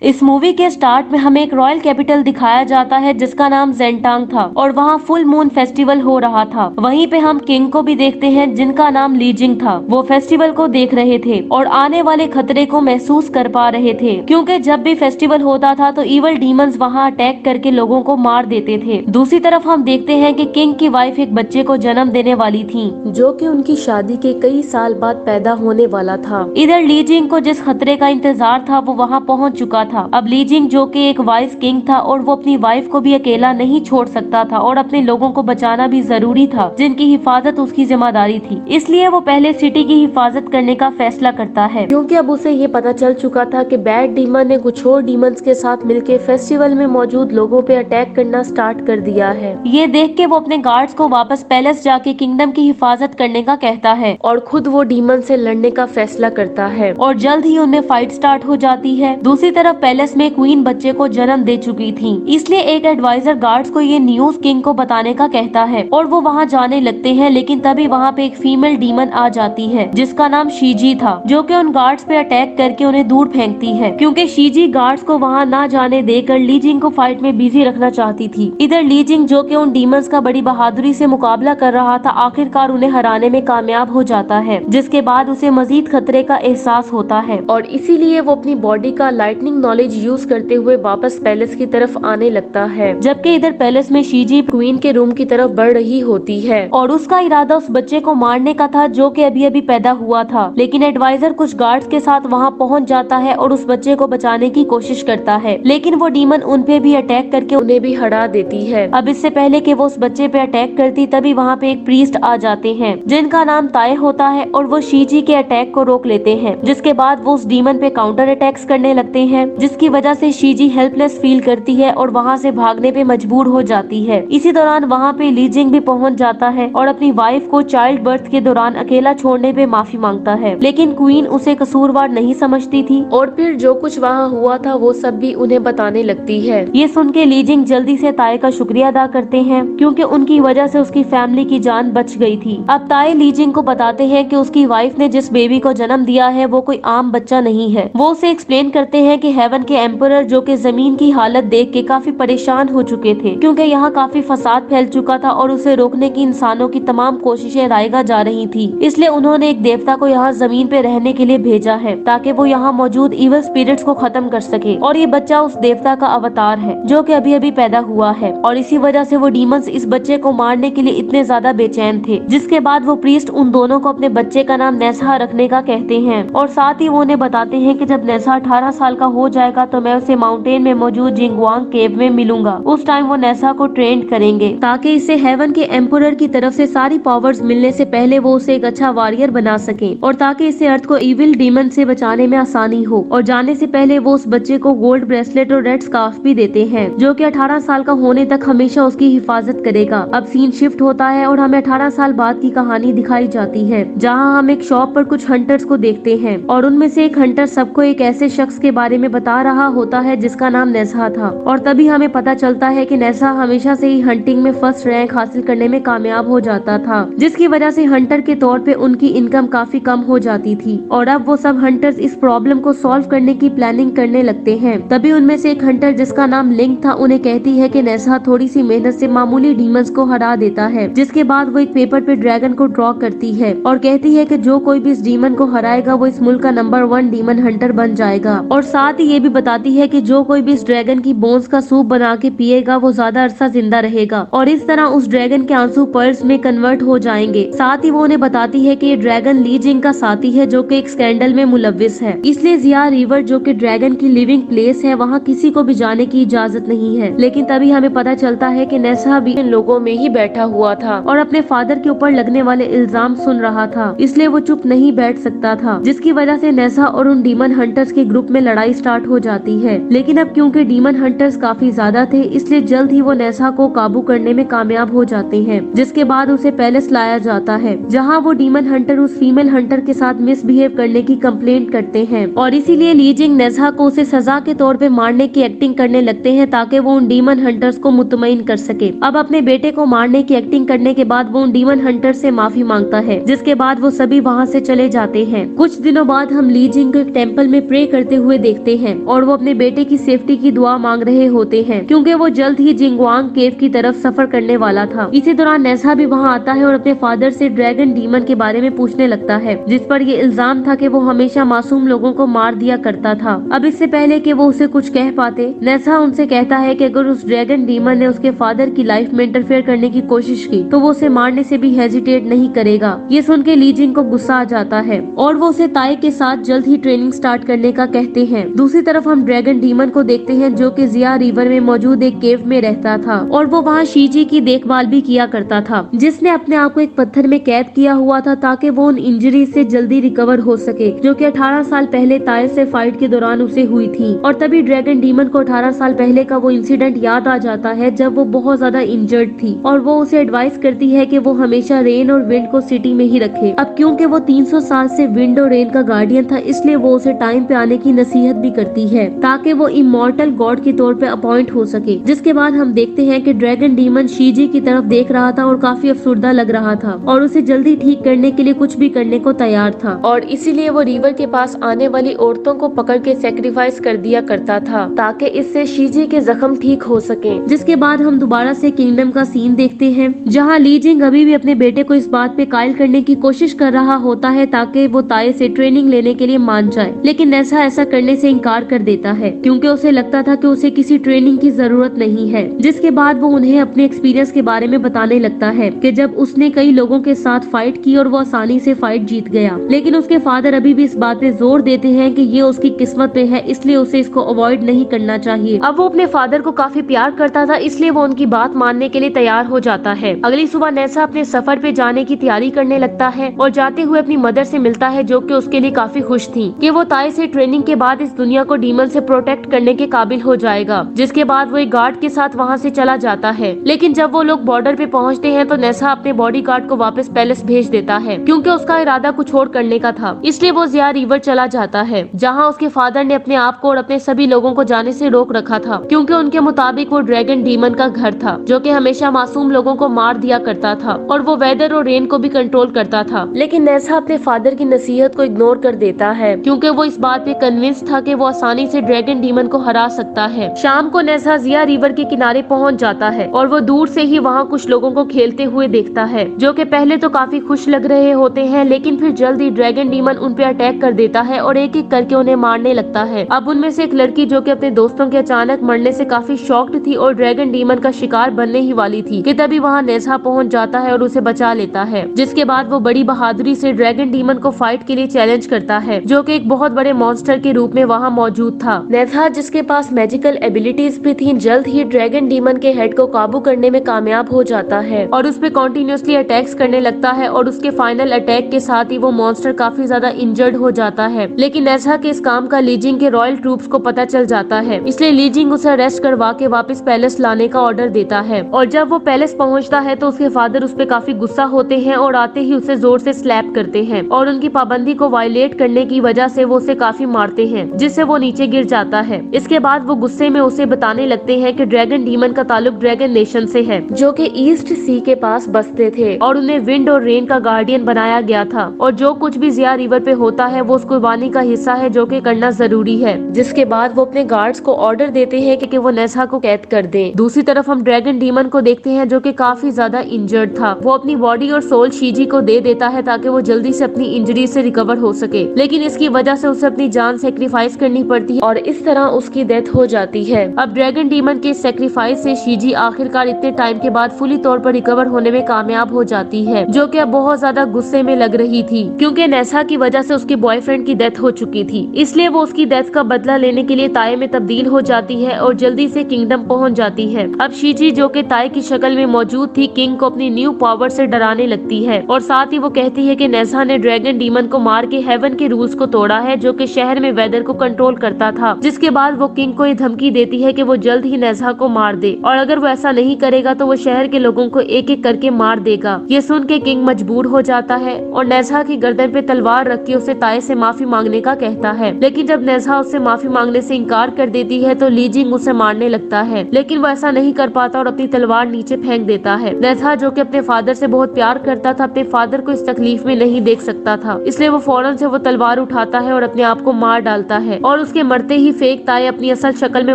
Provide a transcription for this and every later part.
इस मूवी के स्टार्ट में हमें एक रॉयल कैपिटल दिखाया जाता है जिसका नाम जेंटांग था और वहाँ फुल मून फेस्टिवल हो रहा था। वहीं पे हम किंग को भी देखते हैं जिनका नाम लीजिंग था। वो फेस्टिवल को देख रहे थे और आने वाले खतरे को महसूस कर पा रहे थे, क्योंकि जब भी फेस्टिवल होता था तो इवल डीमंस वहाँ अटैक करके लोगों को मार देते थे। दूसरी तरफ हम देखते हैं कि किंग की वाइफ एक बच्चे को जन्म देने वाली थी जो कि उनकी शादी के कई साल बाद पैदा होने वाला था। इधर लीजिंग को जिस खतरे का इंतजार था वो वहाँ पहुँच चुका था। अब लीजिंग जो कि एक वाइस किंग था और वो अपनी वाइफ को भी अकेला नहीं छोड़ सकता था और अपने लोगों को बचाना भी जरूरी था जिनकी हिफाजत उसकी जिम्मेदारी थी। इसलिए वो पहले सिटी की हिफाजत करने का फैसला करता है, क्योंकि अब उसे ये पता चल चुका था कि बैड डीमन ने कुछ और डीमंस के साथ मिलकर फेस्टिवल में मौजूद लोगों पे अटैक करना स्टार्ट कर दिया है। ये देख के वो अपने गार्ड्स को वापस पैलेस जाके किंगडम की हिफाजत करने का कहता है और खुद वो डीमन से लड़ने का फैसला करता है और जल्द ही उनमें फाइट स्टार्ट हो जाती है। दूसरी तरफ पैलेस में क्वीन बच्चे को जन्म दे चुकी थी, इसलिए एक एडवाइजर गार्ड्स को ये न्यूज किंग को बताने का कहता है और वो वहाँ जाने लगते हैं। लेकिन तभी वहाँ पे एक फीमेल डीमन आ जाती है जिसका नाम शीजी था, जो कि उन गार्ड्स पे अटैक करके उन्हें दूर फेंकती है, क्योंकि शीजी गार्ड्स को वहाँ ना जाने देकर लीजिंग को फाइट में बिजी रखना चाहती थी। इधर लीजिंग जो कि उन डीमंस का बड़ी बहादुरी से मुकाबला कर रहा था, आखिरकार उन्हें हराने में कामयाब हो जाता है, जिसके बाद उसे मजीद खतरे का एहसास होता है और इसीलिए वो अपनी बॉडी का लाइटनिंग नॉलेज यूज करते हुए वापस पैलेस की तरफ आने लगता है। जबकि इधर पैलेस में शीजी क्वीन के रूम की तरफ बढ़ रही होती है और उसका इरादा उस बच्चे को मारने का था जो कि अभी अभी पैदा हुआ था। लेकिन एडवाइजर कुछ गार्ड्स के साथ वहां पहुंच जाता है और उस बच्चे को बचाने की कोशिश करता है, लेकिन वो डीमन उन पे भी अटैक करके उन्हें भी हरा देती है। अब इससे पहले कि वो उस बच्चे पे अटैक करती तभी वहाँ पे एक प्रीस्ट आ जाते हैं जिनका नाम ताए होता है और वो शीजी के अटैक को रोक लेते हैं, जिसके बाद वो उस डीमन पे काउंटर अटैक्स करने लगते हैं, जिसकी वजह से शीजी हेल्पलेस फील करती है और वहाँ से भागने पे मजबूर हो जाती है। इसी दौरान वहाँ पे लीजिंग भी पहुँच जाता है और अपनी वाइफ को चाइल्ड बर्थ के दौरान अकेला छोड़ने पे माफी मांगता है, लेकिन क्वीन उसे कसूरवार नहीं समझती थी और फिर जो कुछ वहाँ हुआ था वो सब भी उन्हें बताने लगती है। ये सुन के लीजिंग जल्दी से ताए का शुक्रिया अदा करते हैं, क्योंकि उनकी वजह से उसकी फैमिली की जान बच गई थी। अब ताए लीजिंग को बताते हैं कि उसकी वाइफ ने जिस बेबी को जन्म दिया है वो कोई आम बच्चा नहीं है। वो उसे एक्सप्लेन करते हैं कि हेवन के एम्परर जो कि जमीन की हालत देख के काफी परेशान हो चुके थे, क्योंकि यहाँ काफी फसाद फैल चुका था और उसे रोकने की इंसानों की तमाम कोशिशें रायगा जा रही थी। इसलिए उन्होंने एक देवता को यहाँ जमीन पे रहने के लिए भेजा है ताकि वो यहाँ मौजूद इवल स्पिरिट्स को खत्म कर सके, और ये बच्चा उस देवता का अवतार है जो कि अभी अभी पैदा हुआ है। और इसी वजह से वो डीमंस इस बच्चे को मारने के लिए इतने ज्यादा बेचैन थे। जिसके बाद वो प्रीस्ट उन दोनों को अपने बच्चे का नाम नेसा रखने का कहते हैं और साथ ही वो उन्हें बताते हैं कि जब नेसा 18 साल का हो जाएगा तो मैं उसे माउंटेन में मौजूद जिंगवांग केव में मिलूंगा। उस टाइम वो नेसा को ट्रेन करेंगे ताकि इसे हेवन के एम्परर की तरफ से सारी पावर्स मिलने से पहले वो उसे एक अच्छा वॉरियर बना सके और ताकि इसे अर्थ को इविल डीमन से बचाने में आसानी हो। और जाने से पहले वो उस बच्चे को गोल्ड ब्रेसलेट और रेड स्कार्फ भी देते हैं जो कि 18 साल का होने तक हमेशा उसकी हिफाजत करेगा। अब सीन शिफ्ट होता है और हमें 18 साल बाद की कहानी दिखाई जाती है, जहाँ हम एक शॉप पर कुछ हंटर्स को देखते हैं और उनमें से एक हंटर सबको एक ऐसे शख्स के बारे में बता रहा होता है जिसका नाम नेसा था। और तभी हमें पता चलता है कि नेसा हमेशा से ही हंटिंग में फर्स्ट रैंक हासिल करने में कामयाब हो जाता था, जिसकी वजह से हंटर के तौर पे उनकी इनकम काफी कम हो जाती थी। और अब वो सब हंटर्स इस प्रॉब्लम को सॉल्व करने की प्लानिंग करने लगते हैं। तभी उनमें से एक हंटर जिसका नाम लिंक था उन्हें कहती है कि नेसा थोड़ी सी मेहनत से मामूली डीमंस को हरा देता है। जिसके बाद वो एक पेपर पे ड्रैगन को ड्रॉ करती है और कहती है कि जो कोई भी इस डीमन को हराएगा वो इस मुल्क का नंबर 1 डीमन हंटर बन जाएगा। और साथ ही ये भी बताती है कि जो कोई भी इस ड्रैगन की बोन्स का सूप बना के पिएगा वो ज्यादा अरसा जिंदा रहेगा और इस तरह उस ड्रैगन के आंसू पर्ल्स में कन्वर्ट हो जाएंगे। साथ ही वो उन्हें बताती है कि ये ड्रैगन लीजिंग का साथी है जो कि एक स्कैंडल में मुलविस है, इसलिए जिया रिवर जो कि ड्रैगन की लिविंग प्लेस है वहाँ किसी को भी जाने की इजाजत नहीं है। लेकिन तभी हमें पता चलता है कि नेसा भी इन लोगों में ही बैठा हुआ था और अपने फादर के ऊपर लगने वाले इल्जाम सुन रहा था, इसलिए वो चुप नहीं बैठ सकता था, जिसकी वजह से नेसा और उन डीमन हंटर्स के ग्रुप में लड़ाई स्टार्ट हो जाती है। लेकिन अब क्योंकि डीमन हंटर्स काफी ज्यादा थे इसलिए जल्द ही वो नेसा को काबू करने में कामयाब हो जाते हैं, जिसके बाद उसे पैलेस लाया जाता है जहाँ वो डीमन हंटर उस फीमेल हंटर के साथ मिसबिहेव करने की कंप्लेंट करते हैं और इसीलिए लीजिंग नेसा को उसे सजा के तौर पे मारने की एक्टिंग करने लगते हैं ताकि वो उन डीमन हंटर्स को मुतमईन कर सके। अब अपने बेटे को मारने की एक्टिंग करने के बाद वो उन डीमन हंटर से माफी मांगता है, जिसके बाद वो सभी वहाँ से चले जाते हैं। कुछ दिनों बाद हम लीजिंग को एक टेंपल में प्रे करते हुए देखते हैं और वो अपने बेटे की सेफ्टी की दुआ मांग रहे होते हैं, क्योंकि वो जल्द ही जिंगवांग केव की तरफ सफर करने वाला था। इसी दौरान नेसा भी वहाँ आता है और अपने फादर से ड्रैगन डीमन के बारे में पूछने लगता है, जिस पर ये इल्जाम था कि वो हमेशा मासूम लोगों को मार दिया करता था। अब इससे पहले कि वो उसे कुछ कह पाते, नेसा उनसे कहता है कि अगर उस ड्रैगन डीमन ने उसके फादर की लाइफ में इंटरफेयर करने की कोशिश की तो वो उसे मारने से भी हेजिटेट नहीं करेगा। ये सुन के लीजिंग को गुस्सा आ जाता है और वो उसे ताई के साथ जल्द ही ट्रेनिंग स्टार्ट करने का कहते हैं। दूसरी तरफ हम ड्रैगन डीमन को देखते हैं, जो कि जिया रिवर में मौजूद एक केव में रहता था और वो वहाँ शीजी की देखभाल भी किया करता था, जिसने अपने आप को एक पत्थर में कैद किया हुआ था ताकि वो उन इंजरी से जल्दी रिकवर हो सके, जो कि 18 साल पहले ताई से फाइट के दौरान उसे हुई थी। और तभी ड्रैगन डीमन को 18 साल पहले का वो इंसिडेंट याद आ जाता है जब वो बहुत ज्यादा इंजर्ड थी और वो उसे एडवाइस करती है कि वो हमेशा रेन और विंड को सिटी में ही रखे। अब क्योंकि वो 300 साल से विंड और रेन का गार्डियन था, इसलिए वो उसे टाइम पे आने की नसीहत भी करती है ताकि वो इमॉर्टल गॉड के तौर पे अपॉइंट हो सके। जिसके बाद हम देखते हैं कि ड्रैगन डीमन शीजी की तरफ देख रहा था और काफी अफसुर्दा लग रहा था और उसे जल्दी ठीक करने के लिए कुछ भी करने को तैयार था और इसीलिए वो रिवर के पास आने वाली औरतों को पकड़ के सेक्रीफाइस कर दिया करता था ताकि इससे शीजी के जख्म ठीक हो सके। जिसके बाद हम दोबारा से किंगडम का सीन देखते हैं, जहाँ लीजिंग अभी भी अपने बेटे को इस बात पे कायल करने की कोशिश कर रहा होता है ताकि वो ताई से ट्रेनिंग लेने के लिए मान जाए, लेकिन नेसा ऐसा करने से इनकार कर देता है क्योंकि उसे लगता था कि उसे किसी ट्रेनिंग की जरूरत नहीं है। जिसके बाद वो उन्हें अपने एक्सपीरियंस के बारे में बताने लगता है कि जब उसने कई लोगों के साथ फाइट की और वो आसानी से फाइट जीत गया, लेकिन उसके फादर अभी भी इस बात पे जोर देते हैं कि ये उसकी किस्मत पे है, इसलिए उसे इसको अवॉइड नहीं करना चाहिए। अब वो अपने फादर को काफी प्यार करता था, इसलिए वो उनकी बात मानने के लिए तैयार हो जाता है। अगली सुबह नेसा अपने सफर पे जाने की तैयारी करने लगता है और जाते हुए अपनी मदर से मिलता है, जो कि उसके लिए काफी खुश थी कि वो ताई से ट्रेनिंग के बाद इस दुनिया को डीमन से प्रोटेक्ट करने के काबिल हो जाएगा। जिसके बाद वो एक गार्ड के साथ वहाँ से चला जाता है, लेकिन जब वो लोग बॉर्डर पे पहुँचते हैं तो नेसा अपने बॉडी गार्ड को वापस पैलेस भेज देता है क्योंकि उसका इरादा कुछ और करने का था। इसलिए वो जिया रिवर चला जाता है, जहाँ उसके फादर ने अपने आप को और अपने सभी लोगों को जाने से रोक रखा था क्योंकि उनके मुताबिक वो ड्रैगन डीमन का घर था, जो कि हमेशा मासूम लोगों को मार दिया करता था और वो वेदर और रेन को भी कंट्रोल करता था। लेकिन नेसा अपने फादर की नसीहत को इग्नोर कर देता है क्योंकि वो इस बात पे कन्विंस था कि वो आसानी से ड्रैगन डीमन को हरा सकता है। शाम को नेसा जिया रिवर के किनारे पहुंच जाता है और वो दूर से ही वहाँ कुछ लोगों को खेलते हुए देखता है, जो कि पहले तो काफी खुश लग रहे होते हैं, लेकिन फिर जल्दी ड्रैगन डीमन उन पे अटैक कर देता है और एक एक करके उन्हें मारने लगता है। अब उनमें से एक लड़की, जो कि अपने दोस्तों के अचानक मरने से काफी शॉक्ड थी और ड्रैगन डीमन का शिकार बनने ही वाली थी, कि तभी वहाँ नेसा पहुँच जाता है और उसे बचा लेता है। जिसके बाद वो बड़ी बहादुरी से ड्रैगन डीमन को फाइट के लिए चैलेंज करता है, जो कि एक बहुत बड़े मॉन्स्टर के रूप में वहाँ मौजूद था। नेसा, जिसके पास मैजिकल एबिलिटीज भी थी, जल्द ही ड्रैगन डीमन के हेड को काबू करने में कामयाब हो जाता है और उस पे कॉन्टिन्यूसली अटैक्स करने लगता है और उसके फाइनल अटैक के साथ ही वो मॉन्स्टर काफी ज्यादा इंजर्ड हो जाता है। लेकिन नेसा के इस काम का लीजिंग के रॉयल ट्रूप्स को पता चल जाता है, इसलिए लीजिंग उसे अरेस्ट करवा के वापस पैलेस लाने का ऑर्डर देता है। और जब वो पैलेस पहुंचता है तो उसके फादर उस पे काफी गुस्सा होते हैं और आते ही उसे जोर से स्लैप करते हैं और उनकी पाबंदी को वायलेट करने की वजह से वो उसे काफी मारते हैं, जिससे वो नीचे गिर जाता है। इसके बाद वो गुस्से में उसे बताने लगते हैं कि ड्रैगन डीमन का ताल्लुक ड्रैगन नेशन से है, जो कि ईस्ट सी के पास बसते थे और उन्हें विंड और रेन का गार्डियन बनाया गया था और जो कुछ भी जिया रिवर पे होता है वो उस कुर्बानी का हिस्सा है, जो कि करना जरूरी है। जिसके बाद वो अपने गार्ड्स को ऑर्डर देते हैं कि वो नेसा को कैद कर दें। दूसरी तरफ हम ड्रैगन डीमन को देखते हैं, जो कि काफी ज्यादा इंजर्ड था। वो अपनी बॉडी और सोल शीजी को दे देता है ताकि वो जल्दी से अपनी इंजरी से रिकवर हो सके, लेकिन इसकी वजह से उसे अपनी जान सेक्रीफाइस करनी पड़ती है और इस तरह उसकी डेथ हो जाती है। अब ड्रैगन डीमन के सेक्रीफाइस से शीजी आखिरकार इतने टाइम के बाद फुली तौर पर रिकवर होने में कामयाब हो जाती है, जो कि अब बहुत ज्यादा गुस्से में लग रही थी क्योंकि नेसा की वजह से उसके बॉयफ्रेंड की डेथ हो चुकी थी। इसलिए वो उसकी डेथ का बदला लेने के लिए ताई में तब्दील हो जाती है और जल्दी से किंगडम पहुंच जाती है। अब शीजी, जो कि ताई की शक्ल में मौजूद थी, किंग को अपनी न्यू पावर से डराने लगती है और साथ ही वो कहती है कि नेसा ने ड्रैगन डीमन को मार के हेवन के रूल्स को तोड़ा है, जो कि शहर में वेदर को कंट्रोल करता था। जिसके बाद वो किंग को ये धमकी देती है कि वो जल्द ही नेसा को मार दे और अगर वो ऐसा नहीं करेगा तो वो शहर के लोगों को एक एक करके मार देगा। ये सुन के किंग मजबूर हो जाता है और नेसा की गर्दन पे तलवार रख के उसे ताई से माफी मांगने का कहता है, लेकिन जब नेसा उससे माफी मांगने से इनकार कर देती है तो लीजिंग उसे मारने लगता है, लेकिन वो ऐसा नहीं कर पाता और अपनी तलवार नीचे फेंक देता है। नेसा, जो कि अपने फादर से बहुत प्यार करता था, अपने फादर को इस तकलीफ में नहीं देख सकता था, इसलिए वो फौरन से वो तलवार उठाता है और अपने आप को मार डालता है और और उसके मरते ही फेक ताए अपनी असल शक्ल में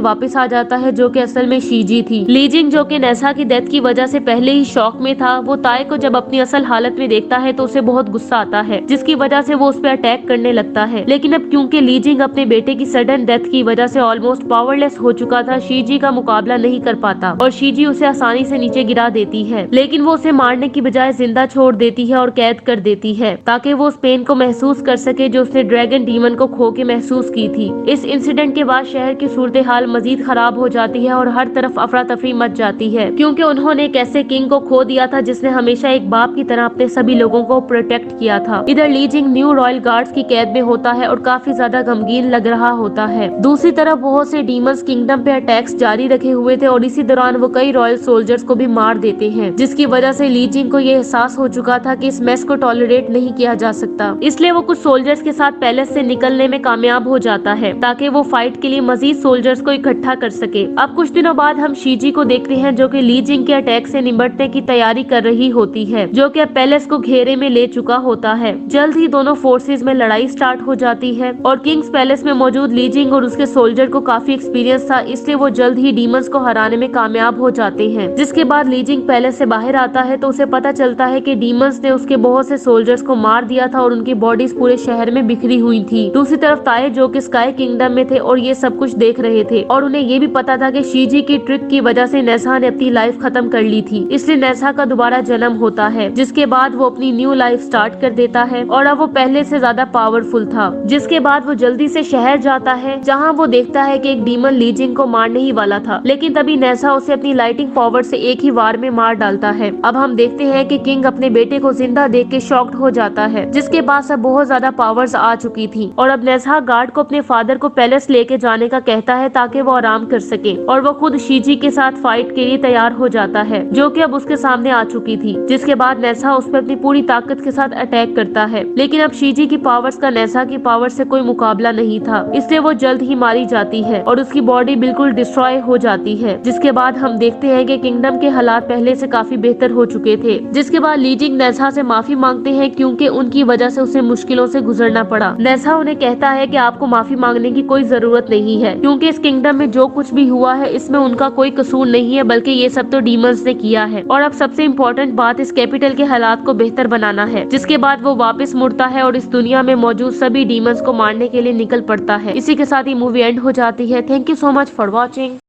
वापस आ जाता है, जो कि असल में शीजी थी। लीजिंग, जो कि नेसा की डेथ की वजह से पहले ही शॉक में था, वो ताए को जब अपनी असल हालत में देखता है तो उसे बहुत गुस्सा आता है, जिसकी वजह से वो उस पर अटैक करने लगता है। लेकिन अब क्योंकि लीजिंग अपने बेटे की सडन डेथ की वजह से ऑलमोस्ट पावरलेस हो चुका था, शीजी का मुकाबला नहीं कर पाता और शीजी उसे आसानी से नीचे गिरा देती है। लेकिन वो उसे मारने की बजाय जिंदा छोड़ देती है और कैद कर देती है, ताकि वो उस पेन को महसूस कर सके जो उसने ड्रैगन डीमन को खो के महसूस की थी। इस इंसिडेंट के बाद शहर की सूरत हाल मजीद खराब हो जाती है और हर तरफ अफरा तफरी मच जाती है, क्योंकि उन्होंने एक ऐसे किंग को खो दिया था जिसने हमेशा एक बाप की तरह अपने सभी लोगों को प्रोटेक्ट किया था। इधर लीजिंग न्यू रॉयल गार्ड्स की कैद में होता है और काफी ज्यादा गमगीन लग रहा होता है। दूसरी तरफ बहुत से डीमंस किंगडम पे अटैक्स जारी रखे हुए थे और इसी दौरान वो कई रॉयल सोल्जर्स को भी मार देते हैं, जिसकी वजह से लीजिंग को ये एहसास हो चुका था कि इस मेस को टॉलरेट नहीं किया जा सकता। इसलिए वो कुछ सोल्जर्स के साथ पैलेस से निकलने में कामयाब हो जाता है, ताकि वो फाइट के लिए मजीद सोल्जर्स को इकट्ठा कर सके। अब कुछ दिनों बाद हम शीजी को देखते हैं, जो कि लीजिंग के अटैक से निपटने की तैयारी कर रही होती है, जो कि अब पैलेस को घेरे में ले चुका होता है। जल्द ही दोनों फोर्सेस में लड़ाई स्टार्ट हो जाती है और किंग्स पैलेस में मौजूद लीजिंग और उसके सोल्जर को काफी एक्सपीरियंस था, इसलिए वो जल्द ही डीमंस को हराने में कामयाब हो जाते हैं। जिसके बाद लीजिंग पैलेस से बाहर आता है तो उसे पता चलता है कि डीमंस ने उसके बहुत से सोल्जर्स को मार दिया था और उनकी बॉडीज पूरे शहर में बिखरी हुई थी। दूसरी तरफ ताए, जो कि स्काई किंगडम में थे और ये सब कुछ देख रहे थे, और उन्हें ये भी पता था कि शीजी की ट्रिक की वजह से नेसा ने अपनी लाइफ खत्म कर ली थी, इसलिए नेसा का दोबारा जन्म होता है, जिसके बाद वो अपनी न्यू लाइफ स्टार्ट कर देता है और अब वो पहले से ज्यादा पावरफुल था। जिसके बाद वो जल्दी से शहर जाता है, जहाँ वो देखता है कि एक डीमन लीजिंग को मारने ही वाला था, लेकिन तभी नेसा उसे अपनी लाइटिंग पावर से एक ही वार में मार डालता है। अब हम देखते हैं कि किंग अपने बेटे को जिंदा देख के शॉक्ड हो जाता है, जिसके बाद सब बहुत ज्यादा पावर्स आ चुकी थी और अब नेसा गार्ड को अपने फादर को पैलेस लेके जाने का कहता है ताकि वो आराम कर सके, और वो खुद शीजी के साथ फाइट के लिए तैयार हो जाता है, जो कि अब उसके सामने आ चुकी थी। जिसके बाद नेसा उस पर अपनी पूरी ताकत के साथ अटैक करता है, लेकिन अब शीजी की पावर्स का नेसा की पावर से कोई मुकाबला नहीं था, इसलिए वो जल्द ही मारी जाती है और उसकी बॉडी बिल्कुल डिस्ट्रॉय हो जाती है। जिसके बाद हम देखते हैं कि किंगडम के हालात पहले से काफी बेहतर हो चुके थे। जिसके बाद लीजिंग नेसा से माफी मांगते हैं, क्योंकि उनकी वजह से उसे मुश्किलों से गुजरना पड़ा। नेसा उन्हें कहता है कि आपको माफी मांगने की कोई जरूरत नहीं है, क्योंकि इस किंगडम में जो कुछ भी हुआ है इसमें उनका कोई कसूर नहीं है, बल्कि ये सब तो डीमंस ने किया है। और अब सबसे इम्पोर्टेंट बात इस कैपिटल के हालात को बेहतर बनाना है। जिसके बाद वो वापस मुड़ता है और इस दुनिया में मौजूद सभी डीमंस को मारने के लिए निकल पड़ता है। इसी के साथ ही मूवी एंड हो जाती है। Thank you so much for watching.